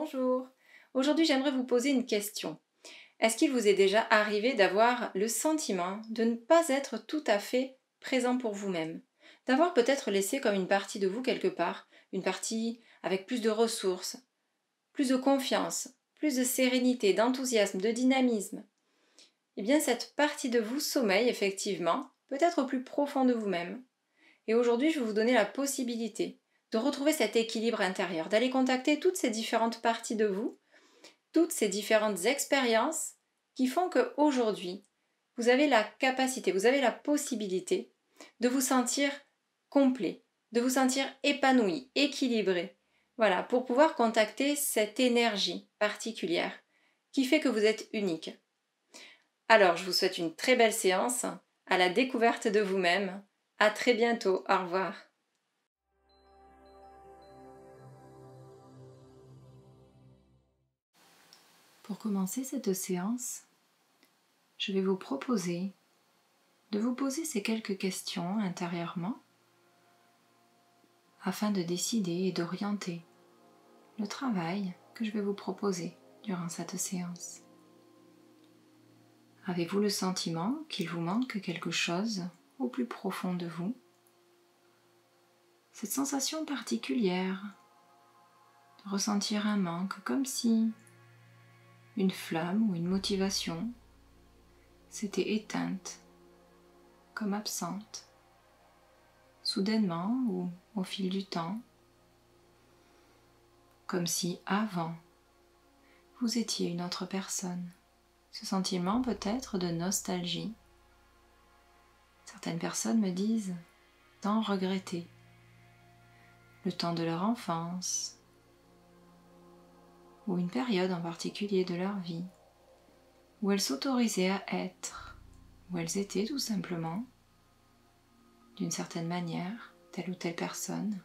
Bonjour. Aujourd'hui, j'aimerais vous poser une question. Est-ce qu'il vous est déjà arrivé d'avoir le sentiment de ne pas être tout à fait présent pour vous-même? D'avoir peut-être laissé comme une partie de vous quelque part, une partie avec plus de ressources, plus de confiance, plus de sérénité, d'enthousiasme, de dynamisme? Eh bien, cette partie de vous sommeille effectivement, peut-être au plus profond de vous-même. Et aujourd'hui, je vais vous donner la possibilité de retrouver cet équilibre intérieur, d'aller contacter toutes ces différentes parties de vous, toutes ces différentes expériences qui font qu'aujourd'hui, vous avez la capacité, vous avez la possibilité de vous sentir complet, de vous sentir épanoui, équilibré. Voilà, pour pouvoir contacter cette énergie particulière qui fait que vous êtes unique. Alors, je vous souhaite une très belle séance, à la découverte de vous-même. À très bientôt, au revoir. Pour commencer cette séance, je vais vous proposer de vous poser ces quelques questions intérieurement afin de décider et d'orienter le travail que je vais vous proposer durant cette séance. Avez-vous le sentiment qu'il vous manque quelque chose au plus profond de vous? Cette sensation particulière de ressentir un manque comme si une flamme ou une motivation s'était éteinte, comme absente, soudainement ou au fil du temps, comme si avant vous étiez une autre personne. Ce sentiment peut-être de nostalgie. Certaines personnes me disent tant regretter le temps de leur enfance ou une période en particulier de leur vie où elles s'autorisaient à être, où elles étaient tout simplement d'une certaine manière, telle ou telle personne,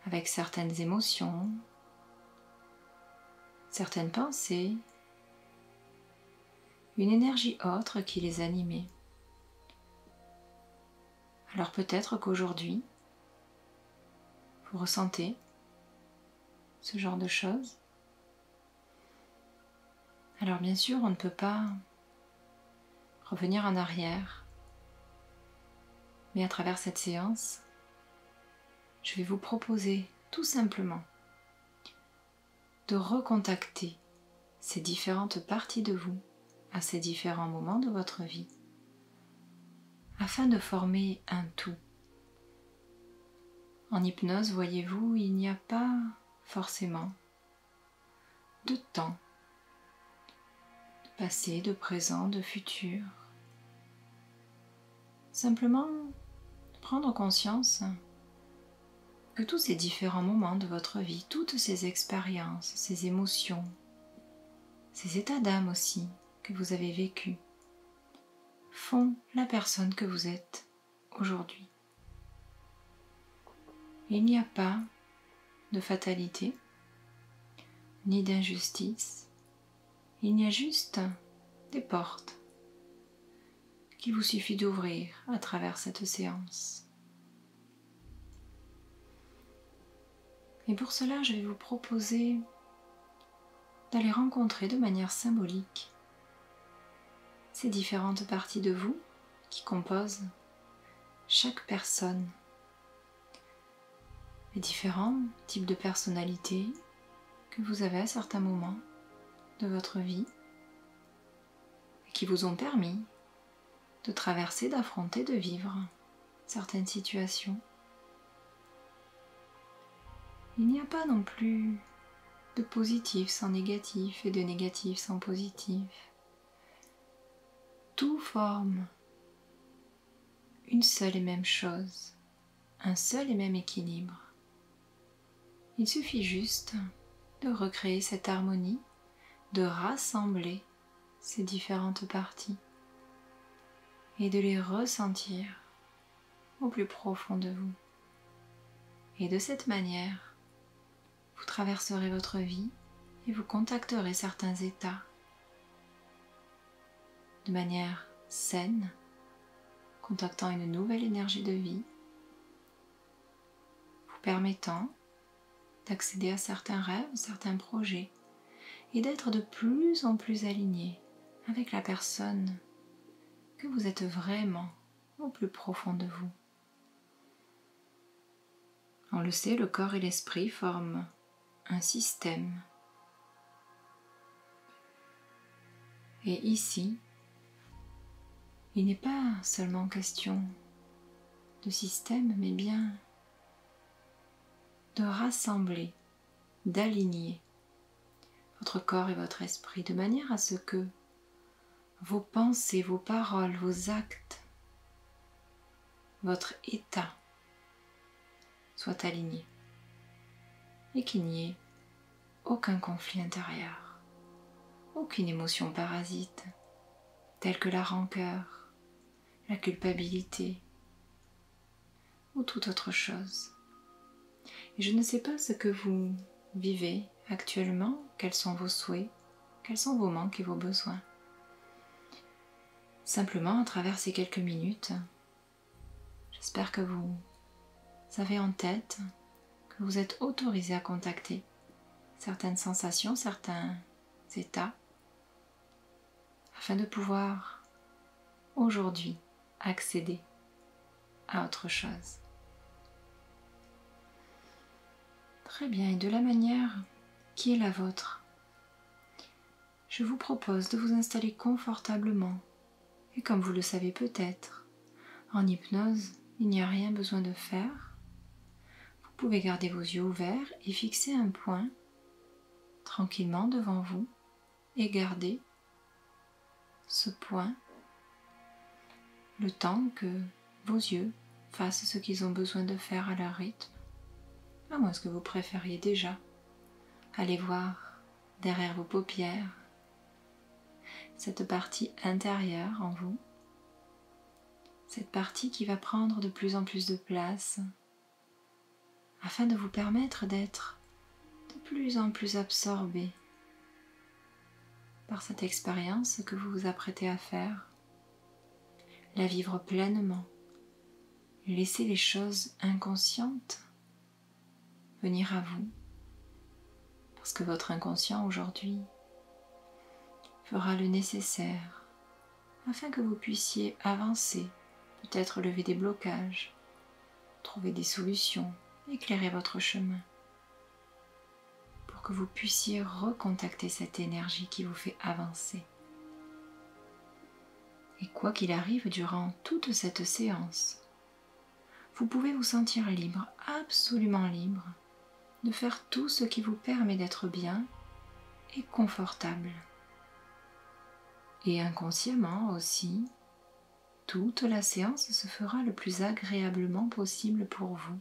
avec certaines émotions, certaines pensées, une énergie autre qui les animait. Alors peut-être qu'aujourd'hui, vous ressentez ce genre de choses. Alors bien sûr, on ne peut pas revenir en arrière, mais à travers cette séance, je vais vous proposer tout simplement de recontacter ces différentes parties de vous à ces différents moments de votre vie afin de former un tout. En hypnose, voyez-vous, il n'y a pas forcément de temps, de passé, de présent, de futur. Simplement prendre conscience que tous ces différents moments de votre vie, toutes ces expériences, ces émotions, ces états d'âme aussi que vous avez vécus, font la personne que vous êtes aujourd'hui. Il n'y a pas de fatalité, ni d'injustice, il y a juste des portes qu'il vous suffit d'ouvrir à travers cette séance. Et pour cela, je vais vous proposer d'aller rencontrer de manière symbolique ces différentes parties de vous qui composent chaque personne, les différents types de personnalités que vous avez à certains moments de votre vie et qui vous ont permis de traverser, d'affronter, de vivre certaines situations. Il n'y a pas non plus de positif sans négatif et de négatif sans positif. Tout forme une seule et même chose, un seul et même équilibre. Il suffit juste de recréer cette harmonie, de rassembler ces différentes parties et de les ressentir au plus profond de vous. Et de cette manière, vous traverserez votre vie et vous contacterez certains états de manière saine, contactant une nouvelle énergie de vie, vous permettant d'accéder à certains rêves, certains projets et d'être de plus en plus aligné avec la personne que vous êtes vraiment au plus profond de vous. On le sait, le corps et l'esprit forment un système. Et ici, il n'est pas seulement question de système, mais bien de rassembler, d'aligner votre corps et votre esprit de manière à ce que vos pensées, vos paroles, vos actes, votre état soient alignés et qu'il n'y ait aucun conflit intérieur, aucune émotion parasite telle que la rancœur, la culpabilité ou toute autre chose. Et je ne sais pas ce que vous vivez actuellement, quels sont vos souhaits, quels sont vos manques et vos besoins. Simplement, à travers ces quelques minutes, j'espère que vous avez en tête que vous êtes autorisé à contacter certaines sensations, certains états, afin de pouvoir aujourd'hui accéder à autre chose. Très bien, et de la manière qui est la vôtre, je vous propose de vous installer confortablement. Et comme vous le savez peut-être, en hypnose, il n'y a rien besoin de faire. Vous pouvez garder vos yeux ouverts et fixer un point tranquillement devant vous et garder ce point le temps que vos yeux fassent ce qu'ils ont besoin de faire à leur rythme, à moins que vous préfériez déjà aller voir derrière vos paupières cette partie intérieure en vous, cette partie qui va prendre de plus en plus de place afin de vous permettre d'être de plus en plus absorbé par cette expérience que vous vous apprêtez à faire, la vivre pleinement, laisser les choses inconscientes venir à vous, parce que votre inconscient aujourd'hui fera le nécessaire afin que vous puissiez avancer, peut-être lever des blocages, trouver des solutions, éclairer votre chemin, pour que vous puissiez recontacter cette énergie qui vous fait avancer. Et quoi qu'il arrive durant toute cette séance, vous pouvez vous sentir libre, absolument libre, de faire tout ce qui vous permet d'être bien et confortable. Et inconsciemment aussi, toute la séance se fera le plus agréablement possible pour vous.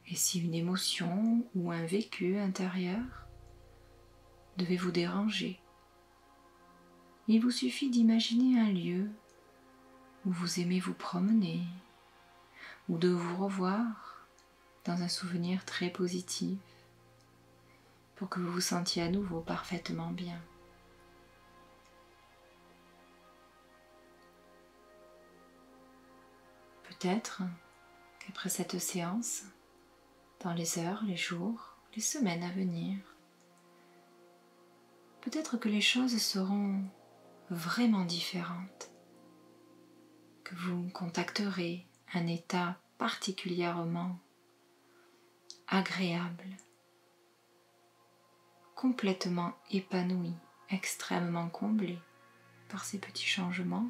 Et si une émotion ou un vécu intérieur devait vous déranger, il vous suffit d'imaginer un lieu où vous aimez vous promener ou de vous revoir dans un souvenir très positif pour que vous vous sentiez à nouveau parfaitement bien. Peut-être qu'après cette séance, dans les heures, les jours, les semaines à venir, peut-être que les choses seront vraiment différentes, que vous contacterez un état particulièrement agréable, complètement épanoui, extrêmement comblé par ces petits changements.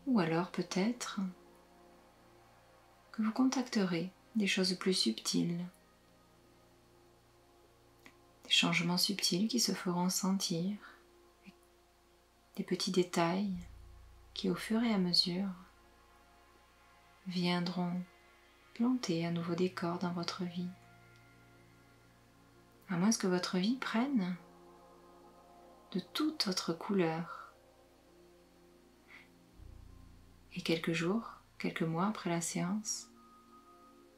Ou alors peut-être que vous contacterez des choses plus subtiles, des changements subtils qui se feront sentir, des petits détails qui au fur et à mesure viendront planter un nouveau décor dans votre vie. À moins que votre vie prenne de toute autre couleur. Et quelques jours, quelques mois après la séance,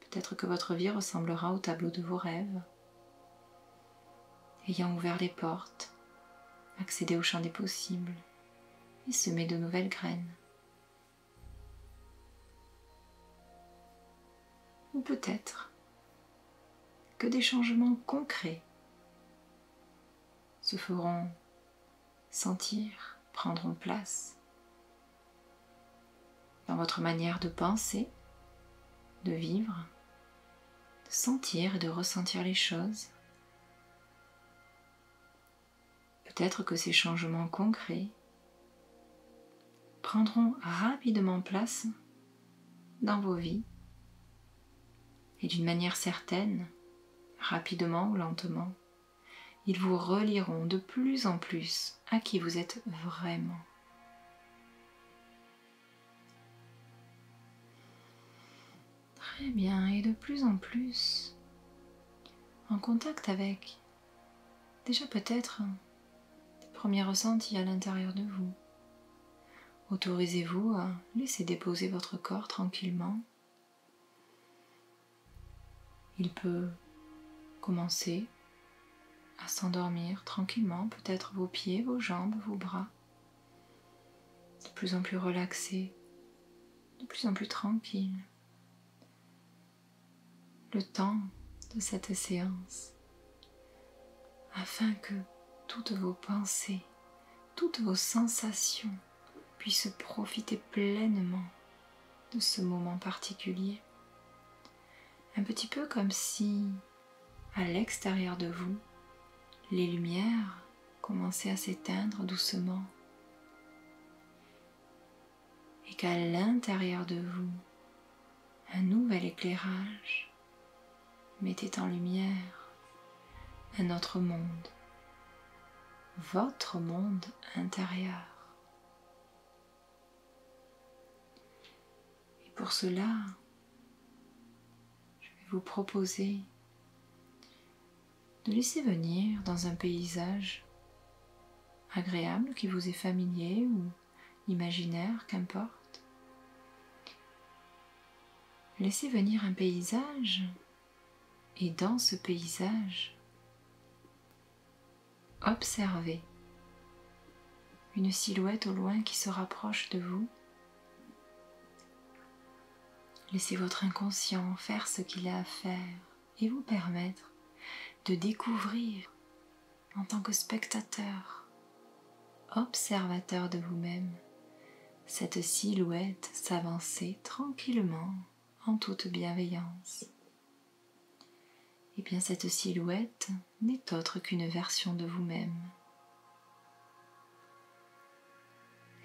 peut-être que votre vie ressemblera au tableau de vos rêves, ayant ouvert les portes, accédé au champ des possibles et semé de nouvelles graines. peut-être que des changements concrets se feront sentir, prendront place dans votre manière de penser, de vivre, de sentir et de ressentir les choses. Peut-être que ces changements concrets prendront rapidement place dans vos vies et d'une manière certaine, rapidement ou lentement, ils vous relieront de plus en plus à qui vous êtes vraiment. Très bien, et de plus en plus en contact avec déjà peut-être des premiers ressentis à l'intérieur de vous. Autorisez-vous à laisser déposer votre corps tranquillement. Il peut commencer à s'endormir tranquillement, peut-être vos pieds, vos jambes, vos bras, de plus en plus relaxés, de plus en plus tranquilles. Le temps de cette séance, afin que toutes vos pensées, toutes vos sensations puissent profiter pleinement de ce moment particulier. Un petit peu comme si, à l'extérieur de vous, les lumières commençaient à s'éteindre doucement et qu'à l'intérieur de vous, un nouvel éclairage mettait en lumière un autre monde, votre monde intérieur. Et pour cela, je vais vous proposer de laisser venir dans un paysage agréable qui vous est familier ou imaginaire, qu'importe. Laissez venir un paysage et dans ce paysage, observez une silhouette au loin qui se rapproche de vous. Laissez votre inconscient faire ce qu'il a à faire et vous permettre de découvrir en tant que spectateur, observateur de vous-même, cette silhouette s'avancer tranquillement en toute bienveillance. Et bien cette silhouette n'est autre qu'une version de vous-même.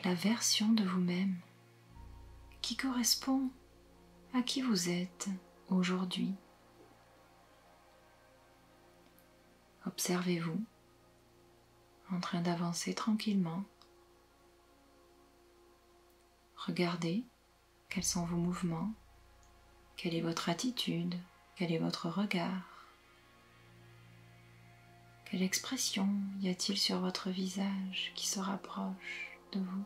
La version de vous-même qui correspond à qui vous êtes aujourd'hui. Observez-vous en train d'avancer tranquillement. Regardez quels sont vos mouvements, quelle est votre attitude, quel est votre regard. Quelle expression y a-t-il sur votre visage qui se rapproche de vous?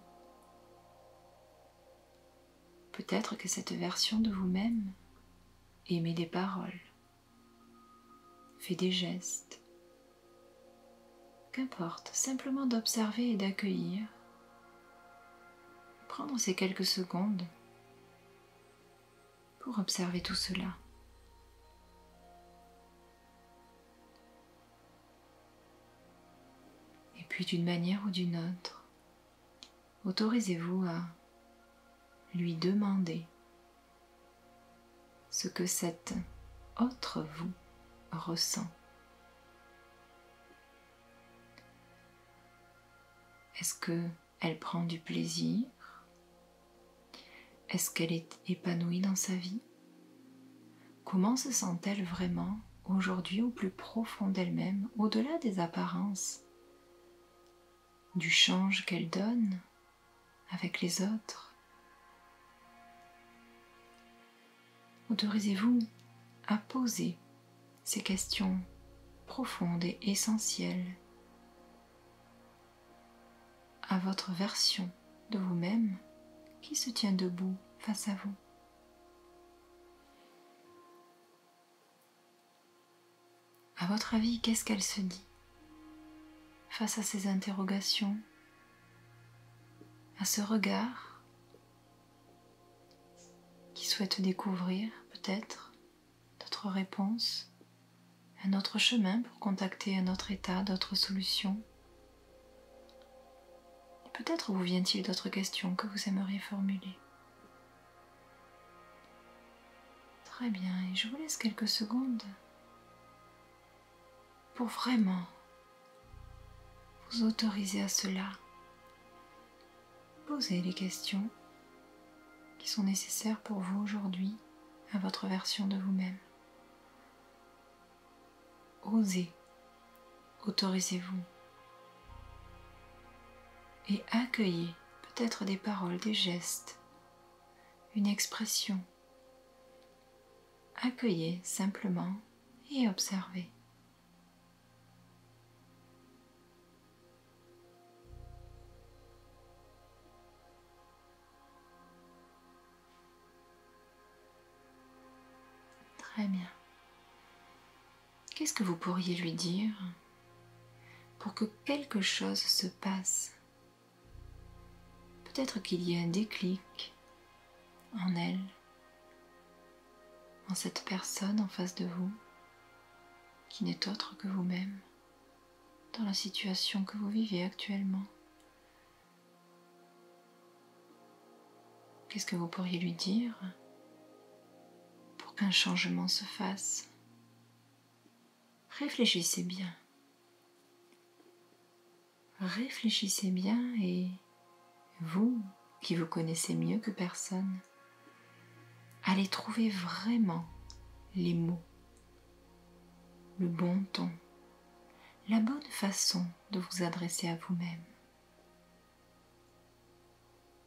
Peut-être que cette version de vous-même émet des paroles, fait des gestes. Qu'importe, simplement d'observer et d'accueillir. Prendre ces quelques secondes pour observer tout cela. Et puis d'une manière ou d'une autre, autorisez-vous à lui demander ce que cette autre vous ressent. Est-ce qu'elle prend du plaisir? Est-ce qu'elle est épanouie dans sa vie? Comment se sent-elle vraiment aujourd'hui au plus profond d'elle-même, au-delà des apparences, du change qu'elle donne avec les autres? Autorisez-vous à poser ces questions profondes et essentielles à votre version de vous-même qui se tient debout face à vous. À votre avis, qu'est-ce qu'elle se dit face à ces interrogations, à ce regard qui souhaite découvrir peut-être autre réponse, un autre chemin pour contacter un autre état, d'autres solutions. Et peut-être vous vient-il d'autres questions que vous aimeriez formuler. Très bien, et je vous laisse quelques secondes pour vraiment vous autoriser à cela. Posez les questions qui sont nécessaires pour vous aujourd'hui à votre version de vous-même. Osez, autorisez-vous et accueillez peut-être des paroles, des gestes, une expression. Accueillez simplement et observez. Très bien. Qu'est-ce que vous pourriez lui dire pour que quelque chose se passe? Peut-être qu'il y ait un déclic en elle, en cette personne en face de vous, qui n'est autre que vous-même, dans la situation que vous vivez actuellement. Qu'est-ce que vous pourriez lui dire pour qu'un changement se fasse? Réfléchissez bien. Réfléchissez bien et vous, qui vous connaissez mieux que personne, allez trouver vraiment les mots, le bon ton, la bonne façon de vous adresser à vous-même.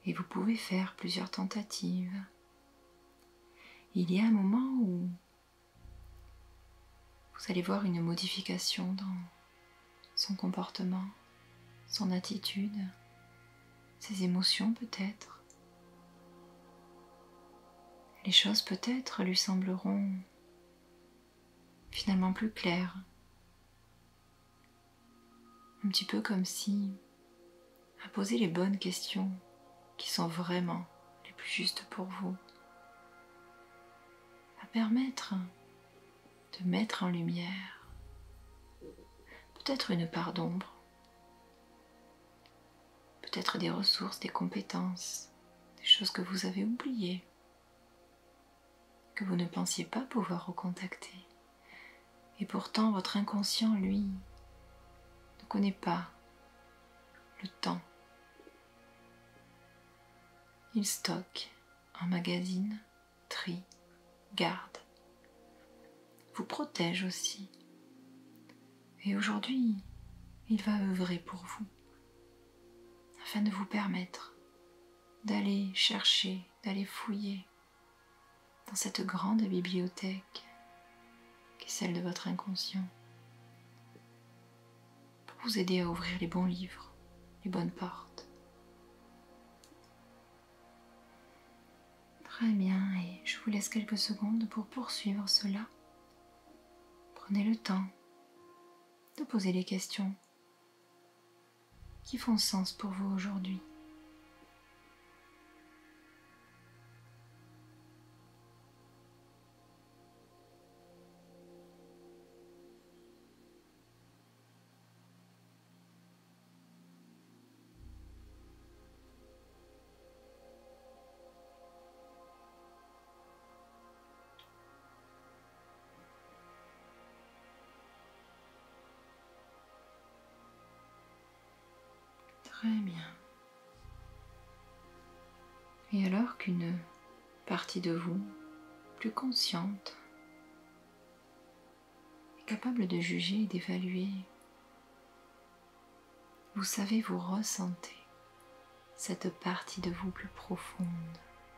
Et vous pouvez faire plusieurs tentatives. Il y a un moment où vous allez voir une modification dans son comportement, son attitude, ses émotions peut-être. Les choses peut-être lui sembleront finalement plus claires. Un petit peu comme si, à poser les bonnes questions qui sont vraiment les plus justes pour vous, à permettre de mettre en lumière peut-être une part d'ombre, peut-être des ressources, des compétences, des choses que vous avez oubliées, que vous ne pensiez pas pouvoir recontacter. Et pourtant, votre inconscient, lui, ne connaît pas le temps. Il stocke, emmagasine, trie, garde, vous protège aussi. Et aujourd'hui, il va œuvrer pour vous, afin de vous permettre d'aller chercher, d'aller fouiller dans cette grande bibliothèque qui est celle de votre inconscient, pour vous aider à ouvrir les bons livres, les bonnes portes. Très bien, et je vous laisse quelques secondes pour poursuivre cela. Prenez le temps de poser les questions qui font sens pour vous aujourd'hui. Très bien. Et alors qu'une partie de vous, plus consciente, est capable de juger et d'évaluer, vous savez, vous ressentez cette partie de vous plus profonde,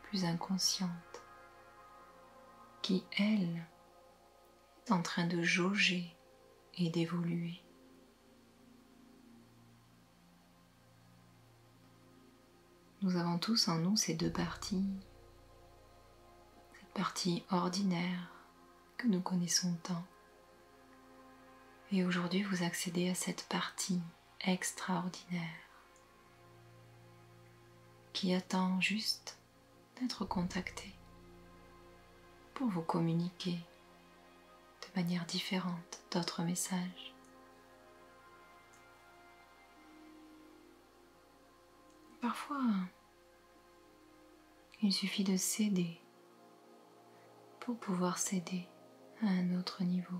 plus inconsciente, qui, elle, est en train de jauger et d'évoluer. Nous avons tous en nous ces deux parties, cette partie ordinaire que nous connaissons tant, et aujourd'hui vous accédez à cette partie extraordinaire qui attend juste d'être contactée pour vous communiquer manière différente d'autres messages. Parfois, il suffit de céder pour pouvoir céder à un autre niveau.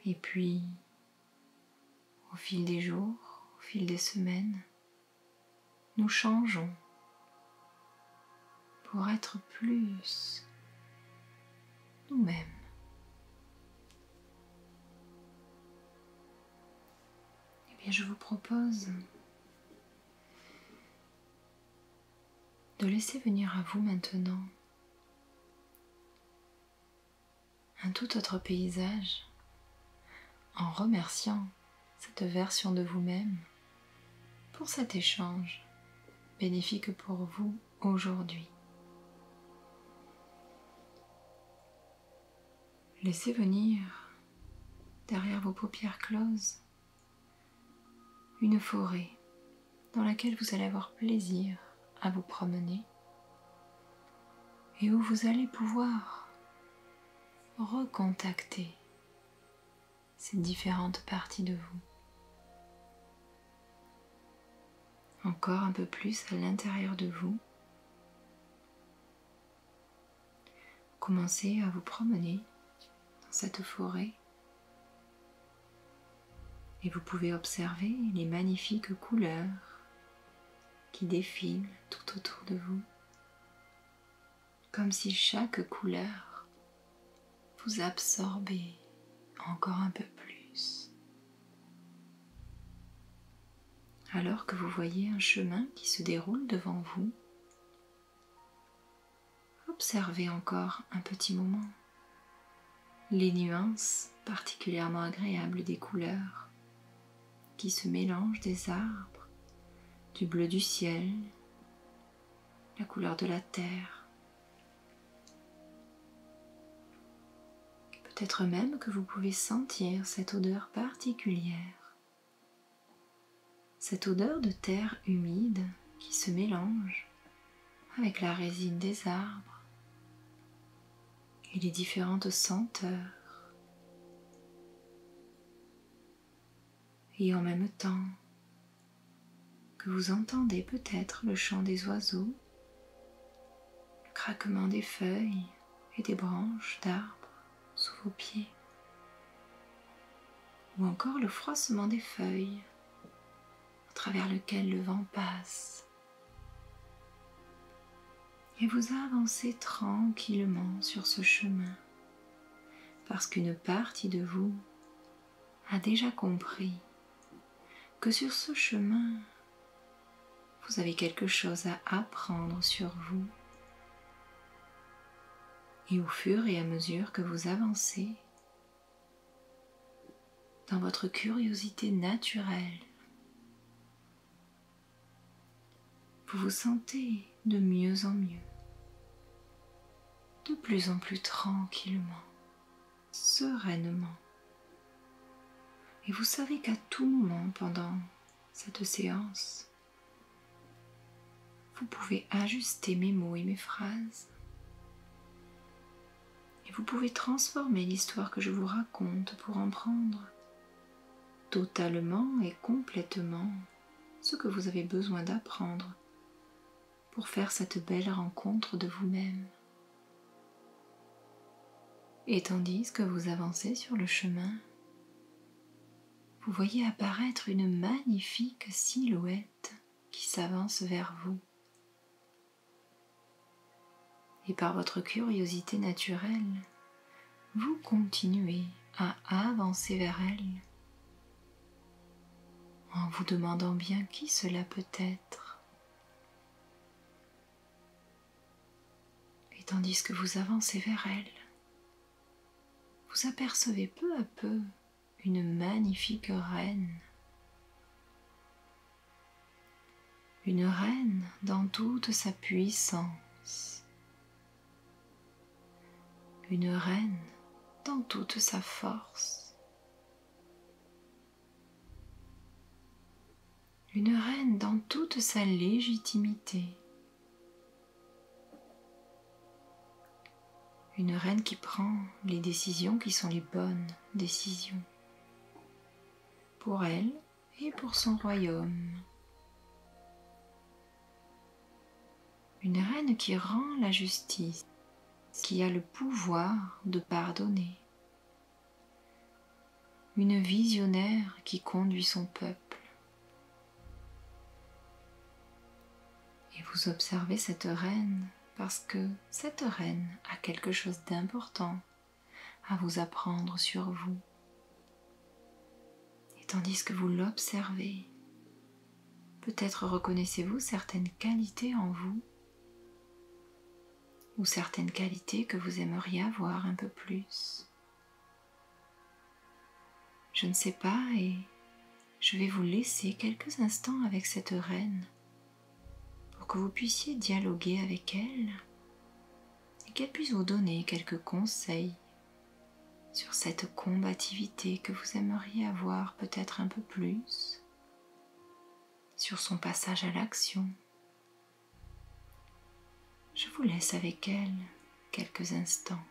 Et puis, au fil des jours, au fil des semaines, nous changeons pour être plus nous-mêmes. Eh bien, je vous propose de laisser venir à vous maintenant un tout autre paysage en remerciant cette version de vous-même pour cet échange bénéfique pour vous aujourd'hui. Laissez venir derrière vos paupières closes une forêt dans laquelle vous allez avoir plaisir à vous promener et où vous allez pouvoir recontacter ces différentes parties de vous. Encore un peu plus à l'intérieur de vous. Commencez à vous promener dans cette forêt et vous pouvez observer les magnifiques couleurs qui défilent tout autour de vous, comme si chaque couleur vous absorbait encore un peu plus. Alors que vous voyez un chemin qui se déroule devant vous, observez encore un petit moment les nuances particulièrement agréables des couleurs qui se mélangent des arbres, du bleu du ciel, la couleur de la terre. Peut-être même que vous pouvez sentir cette odeur particulière, cette odeur de terre humide qui se mélange avec la résine des arbres et les différentes senteurs. Et en même temps que vous entendez peut-être le chant des oiseaux, le craquement des feuilles et des branches d'arbres sous vos pieds, ou encore le froissement des feuilles à travers lequel le vent passe. Et vous avancez tranquillement sur ce chemin parce qu'une partie de vous a déjà compris que sur ce chemin, vous avez quelque chose à apprendre sur vous. Et au fur et à mesure que vous avancez, dans votre curiosité naturelle, vous vous sentez de mieux en mieux, de plus en plus tranquillement, sereinement. Et vous savez qu'à tout moment pendant cette séance, vous pouvez ajuster mes mots et mes phrases. Et vous pouvez transformer l'histoire que je vous raconte pour en prendre totalement et complètement ce que vous avez besoin d'apprendre pour faire cette belle rencontre de vous-même. Et tandis que vous avancez sur le chemin, vous voyez apparaître une magnifique silhouette qui s'avance vers vous. Et par votre curiosité naturelle, vous continuez à avancer vers elle en vous demandant bien qui cela peut être. Et tandis que vous avancez vers elle, vous apercevez peu à peu une magnifique reine. Une reine dans toute sa puissance. Une reine dans toute sa force. Une reine dans toute sa légitimité. Une reine qui prend les décisions qui sont les bonnes décisions pour elle et pour son royaume. Une reine qui rend la justice, qui a le pouvoir de pardonner. Une visionnaire qui conduit son peuple. Et vous observez cette reine parce que cette reine a quelque chose d'important à vous apprendre sur vous. Et tandis que vous l'observez, peut-être reconnaissez-vous certaines qualités en vous ou certaines qualités que vous aimeriez avoir un peu plus. Je ne sais pas et je vais vous laisser quelques instants avec cette reine pour que vous puissiez dialoguer avec elle et qu'elle puisse vous donner quelques conseils sur cette combativité que vous aimeriez avoir peut-être un peu plus, sur son passage à l'action. Je vous laisse avec elle quelques instants.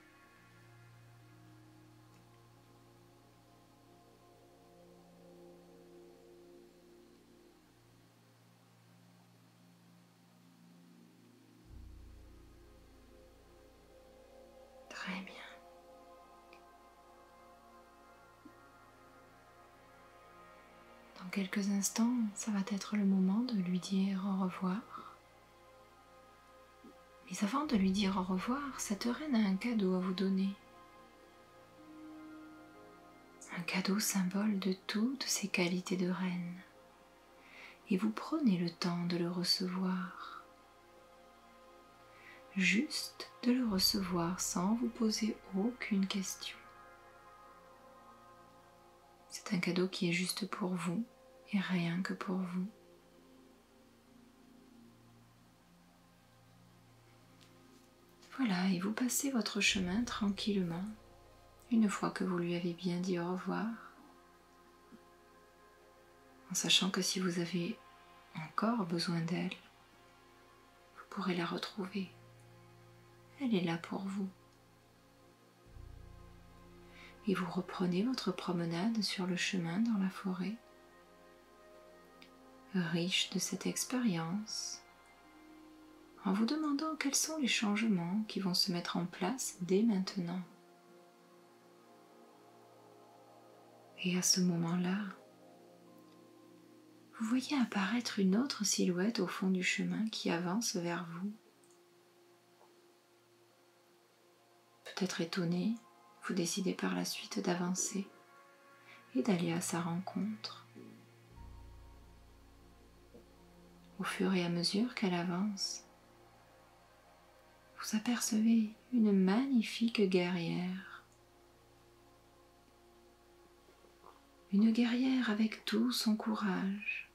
Très bien. Dans quelques instants, ça va être le moment de lui dire au revoir. Mais avant de lui dire au revoir, cette reine a un cadeau à vous donner. Un cadeau symbole de toutes ses qualités de reine. Et vous prenez le temps de le recevoir. Juste de le recevoir sans vous poser aucune question. C'est un cadeau qui est juste pour vous et rien que pour vous. Voilà, et vous passez votre chemin tranquillement, une fois que vous lui avez bien dit au revoir, en sachant que si vous avez encore besoin d'elle, vous pourrez la retrouver. Elle est là pour vous. Et vous reprenez votre promenade sur le chemin dans la forêt, riche de cette expérience, en vous demandant quels sont les changements qui vont se mettre en place dès maintenant. Et à ce moment-là, vous voyez apparaître une autre silhouette au fond du chemin qui avance vers vous. Peut-être étonné, vous décidez par la suite d'avancer et d'aller à sa rencontre. Au fur et à mesure qu'elle avance, vous apercevez une magnifique guerrière. Une guerrière avec tout son courage.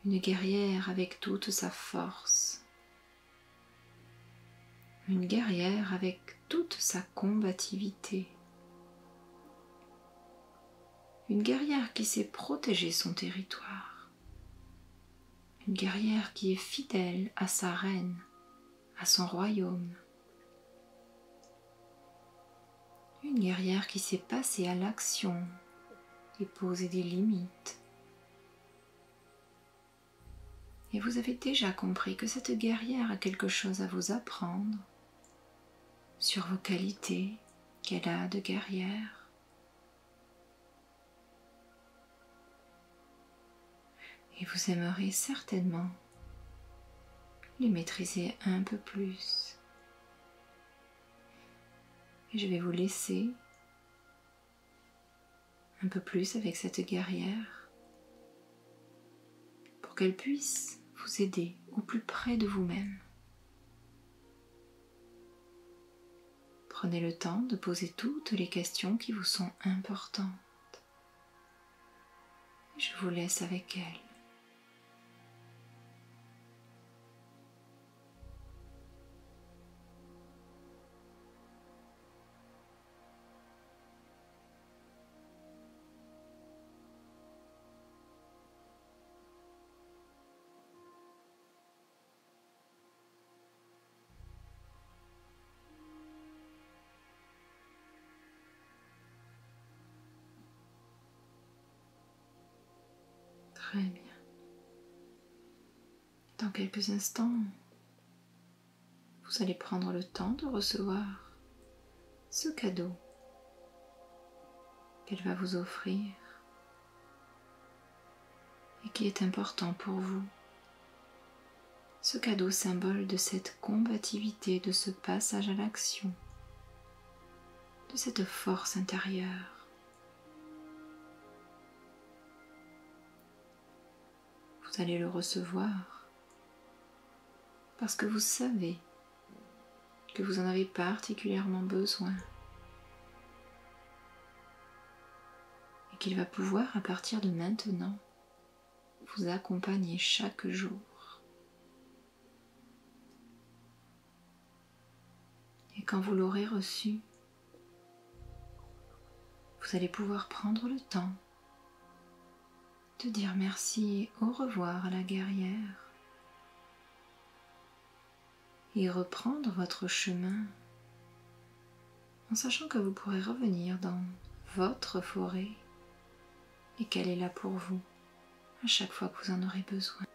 Une guerrière avec toute sa force. Une guerrière avec toute sa combativité. Une guerrière qui sait protéger son territoire. Une guerrière qui est fidèle à sa reine, à son royaume. Une guerrière qui sait passer à l'action et poser des limites. Et vous avez déjà compris que cette guerrière a quelque chose à vous apprendre sur vos qualités qu'elle a de guerrière. Et vous aimerez certainement les maîtriser un peu plus. Et je vais vous laisser un peu plus avec cette guerrière pour qu'elle puisse vous aider au plus près de vous-même. Prenez le temps de poser toutes les questions qui vous sont importantes. Je vous laisse avec elle. Très bien. Dans quelques instants, vous allez prendre le temps de recevoir ce cadeau qu'elle va vous offrir et qui est important pour vous. Ce cadeau symbole de cette combativité, de ce passage à l'action, de cette force intérieure. Vous allez le recevoir parce que vous savez que vous en avez particulièrement besoin et qu'il va pouvoir, à partir de maintenant, vous accompagner chaque jour. Et quand vous l'aurez reçu, vous allez pouvoir prendre le temps de dire merci et au revoir à la guerrière et reprendre votre chemin en sachant que vous pourrez revenir dans votre forêt et qu'elle est là pour vous à chaque fois que vous en aurez besoin.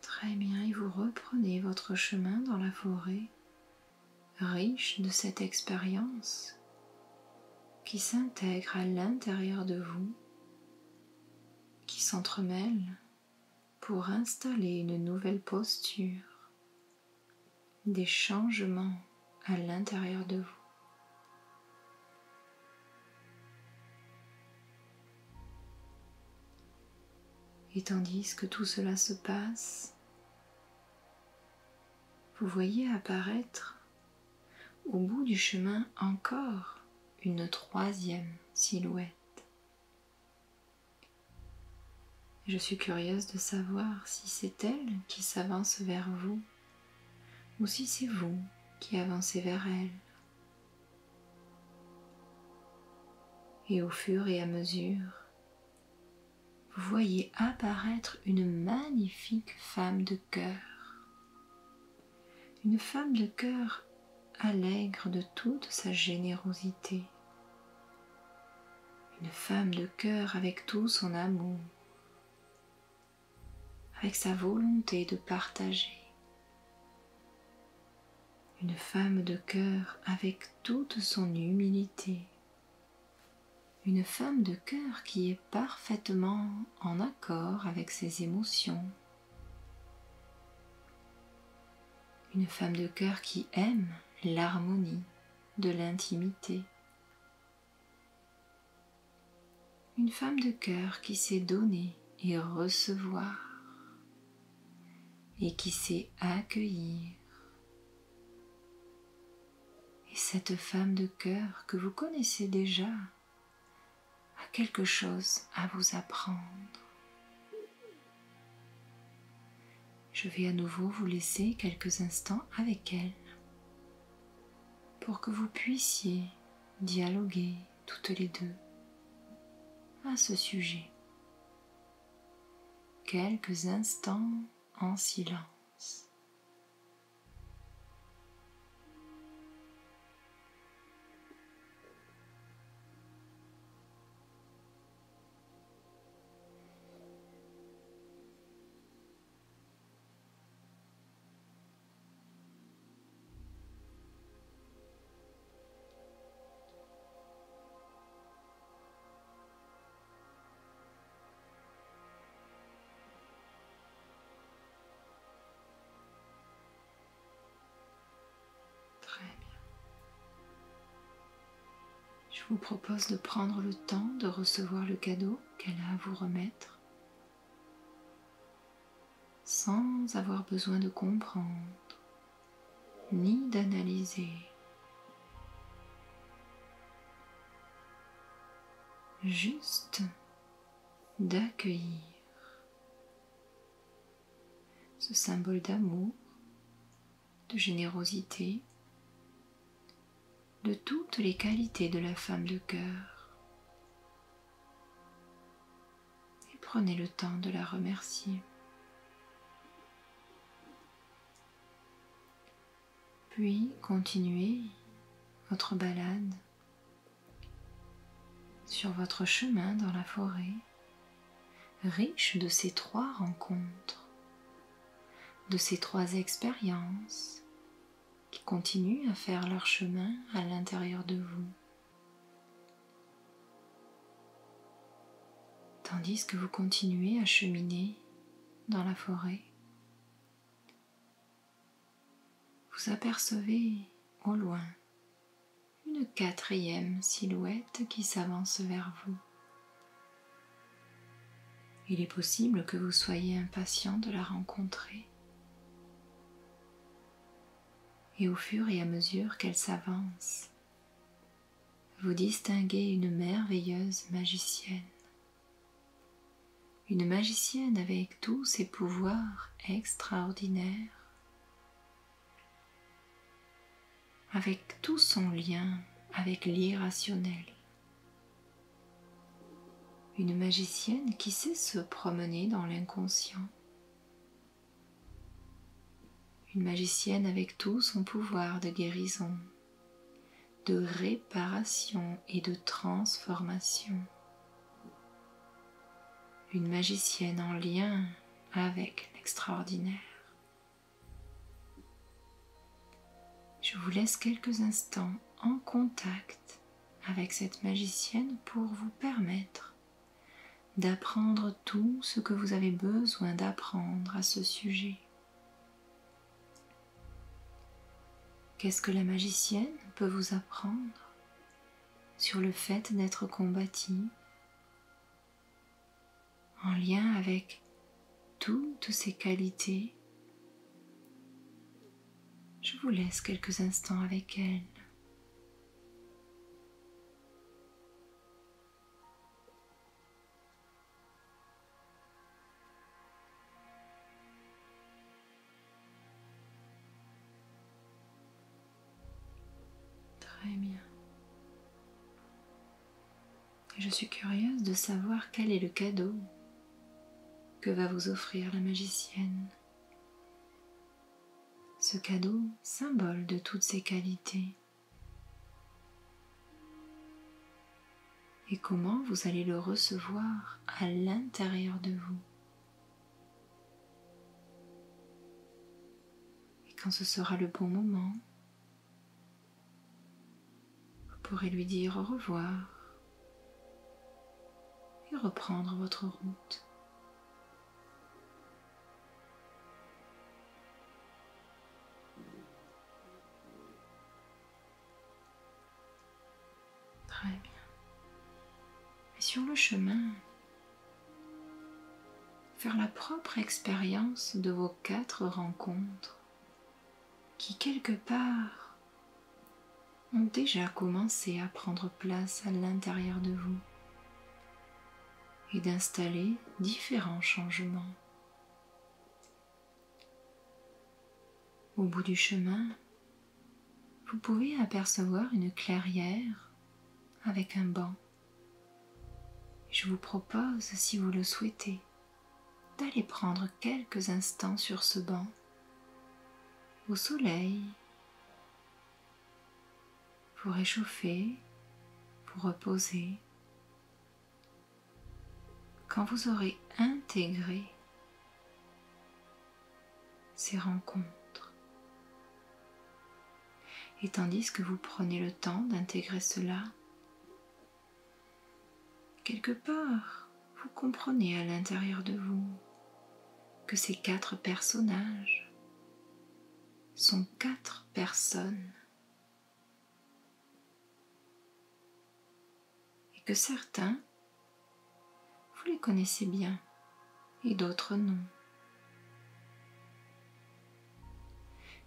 Très bien, et vous reprenez votre chemin dans la forêt, riche de cette expérience qui s'intègre à l'intérieur de vous, qui s'entremêle pour installer une nouvelle posture, des changements à l'intérieur de vous. Et tandis que tout cela se passe, vous voyez apparaître au bout du chemin encore une troisième silhouette. Je suis curieuse de savoir si c'est elle qui s'avance vers vous ou si c'est vous qui avancez vers elle. Et au fur et à mesure, vous voyez apparaître une magnifique femme de cœur. Une femme de cœur allègre de toute sa générosité. Une femme de cœur avec tout son amour, avec sa volonté de partager. Une femme de cœur avec toute son humilité. Une femme de cœur qui est parfaitement en accord avec ses émotions. Une femme de cœur qui aime l'harmonie de l'intimité. Une femme de cœur qui sait donner et recevoir et qui sait accueillir. Et cette femme de cœur que vous connaissez déjà a quelque chose à vous apprendre. Je vais à nouveau vous laisser quelques instants avec elle pour que vous puissiez dialoguer toutes les deux à ce sujet. Quelques instants en silence. Très bien. Je vous propose de prendre le temps de recevoir le cadeau qu'elle a à vous remettre sans avoir besoin de comprendre ni d'analyser. Juste d'accueillir ce symbole d'amour, de générosité, de toutes les qualités de la femme de cœur. Et prenez le temps de la remercier. Puis continuez votre balade sur votre chemin dans la forêt, riche de ces 3 rencontres, de ces 3 expériences qui continuent à faire leur chemin à l'intérieur de vous. Tandis que vous continuez à cheminer dans la forêt, vous apercevez au loin une 4e silhouette qui s'avance vers vous. Il est possible que vous soyez impatient de la rencontrer. Et au fur et à mesure qu'elle s'avance, vous distinguez une merveilleuse magicienne. Une magicienne avec tous ses pouvoirs extraordinaires, avec tout son lien avec l'irrationnel. Une magicienne qui sait se promener dans l'inconscient. Une magicienne avec tout son pouvoir de guérison, de réparation et de transformation. Une magicienne en lien avec l'extraordinaire. Je vous laisse quelques instants en contact avec cette magicienne pour vous permettre d'apprendre tout ce que vous avez besoin d'apprendre à ce sujet. Qu'est-ce que la magicienne peut vous apprendre sur le fait d'être combatif, en lien avec toutes ses qualités? Je vous laisse quelques instants avec elle. Très bien. Je suis curieuse de savoir quel est le cadeau que va vous offrir la magicienne. Ce cadeau, symbole de toutes ses qualités. Et comment vous allez le recevoir à l'intérieur de vous. Et quand ce sera le bon moment, vous pourrez lui dire au revoir et reprendre votre route. Très bien. Et sur le chemin, faire la propre expérience de vos 4 rencontres qui quelque part ont déjà commencé à prendre place à l'intérieur de vous et d'installer différents changements. Au bout du chemin, vous pouvez apercevoir une clairière avec un banc. Je vous propose, si vous le souhaitez, d'aller prendre quelques instants sur ce banc, au soleil, vous réchauffer, vous reposer. Quand vous aurez intégré ces rencontres, et tandis que vous prenez le temps d'intégrer cela, quelque part, vous comprenez à l'intérieur de vous que ces 4 personnages sont 4 personnes et que certains, vous les connaissez bien et d'autres non.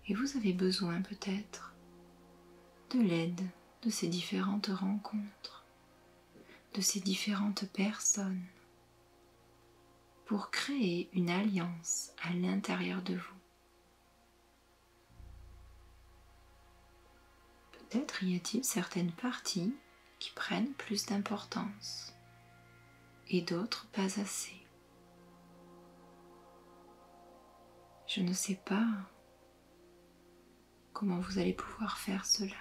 Et vous avez besoin peut-être de l'aide de ces différentes rencontres, de ces différentes personnes pour créer une alliance à l'intérieur de vous. Peut-être y a-t-il certaines parties qui prennent plus d'importance et d'autres pas assez. Je ne sais pas comment vous allez pouvoir faire cela,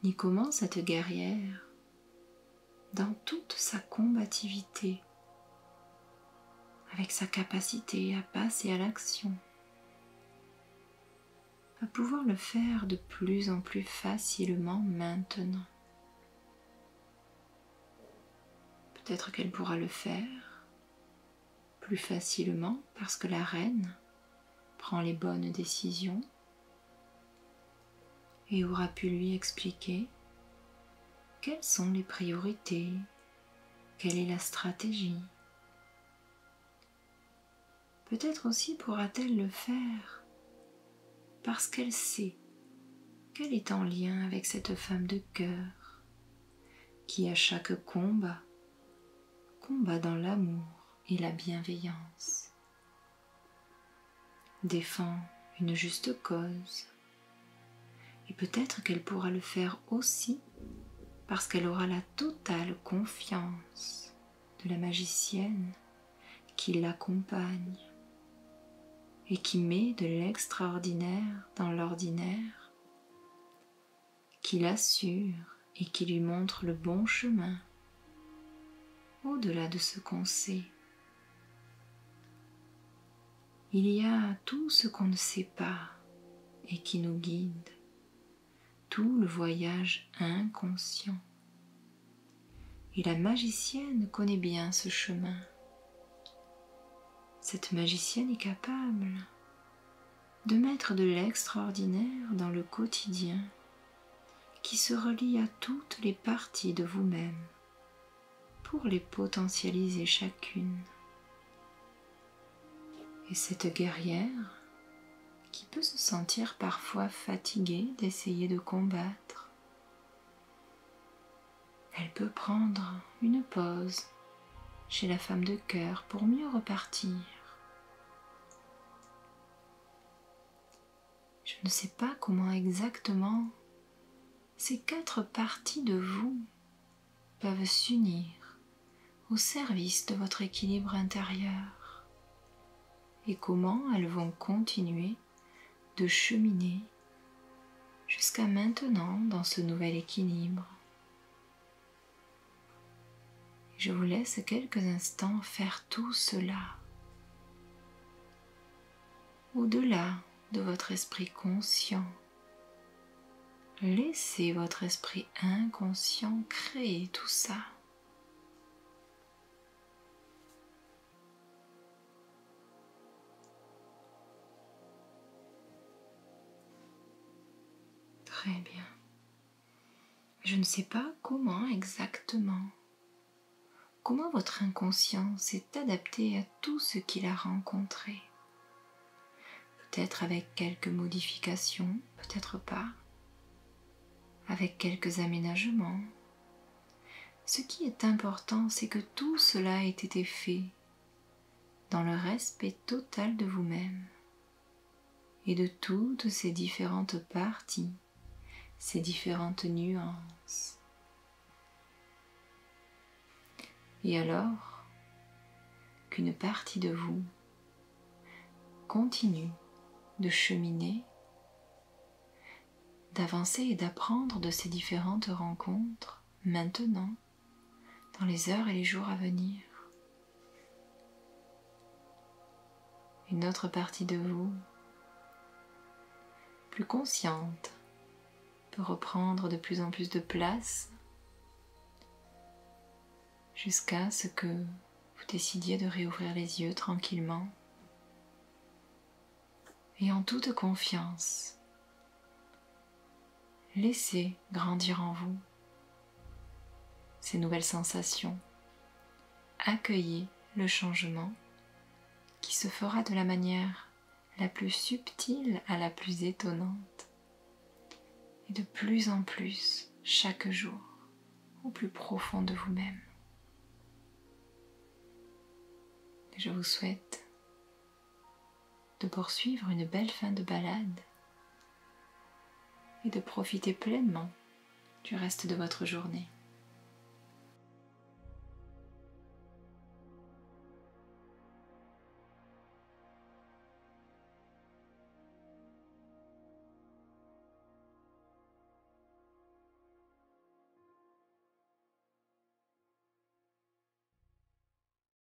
ni comment cette guerrière dans toute sa combativité, avec sa capacité à passer à l'action, va pouvoir le faire de plus en plus facilement maintenant. Peut-être qu'elle pourra le faire plus facilement parce que la reine prend les bonnes décisions et aura pu lui expliquer quelles sont les priorités, quelle est la stratégie. Peut-être aussi pourra-t-elle le faire parce qu'elle sait qu'elle est en lien avec cette femme de cœur qui, à chaque combat dans l'amour et la bienveillance, défend une juste cause. Et peut-être qu'elle pourra le faire aussi parce qu'elle aura la totale confiance de la magicienne qui l'accompagne et qui met de l'extraordinaire dans l'ordinaire, qui l'assure et qui lui montre le bon chemin au-delà de ce qu'on sait. Il y a tout ce qu'on ne sait pas et qui nous guide, tout le voyage inconscient. Et la magicienne connaît bien ce chemin. Cette magicienne est capable de mettre de l'extraordinaire dans le quotidien qui se relie à toutes les parties de vous-même pour les potentialiser chacune. Et cette guerrière qui peut se sentir parfois fatiguée d'essayer de combattre, elle peut prendre une pause chez la femme de cœur pour mieux repartir. Je ne sais pas comment exactement ces 4 parties de vous peuvent s'unir au service de votre équilibre intérieur et comment elles vont continuer de cheminer jusqu'à maintenant dans ce nouvel équilibre. Je vous laisse quelques instants faire tout cela au-delà de votre esprit conscient. Laissez votre esprit inconscient créer tout ça. Très bien. Je ne sais pas comment exactement, comment votre inconscient s'est adapté à tout ce qu'il a rencontré. Peut-être avec quelques modifications, peut-être pas, avec quelques aménagements. Ce qui est important, c'est que tout cela ait été fait dans le respect total de vous-même et de toutes ces différentes parties, ces différentes nuances. Et alors qu'une partie de vous continue de cheminer, d'avancer et d'apprendre de ces différentes rencontres maintenant, dans les heures et les jours à venir. Une autre partie de vous, plus consciente, peut reprendre de plus en plus de place jusqu'à ce que vous décidiez de réouvrir les yeux tranquillement et en toute confiance. Laissez grandir en vous ces nouvelles sensations. Accueillez le changement qui se fera de la manière la plus subtile à la plus étonnante et de plus en plus chaque jour au plus profond de vous-même. Je vous souhaite de poursuivre une belle fin de balade et de profiter pleinement du reste de votre journée.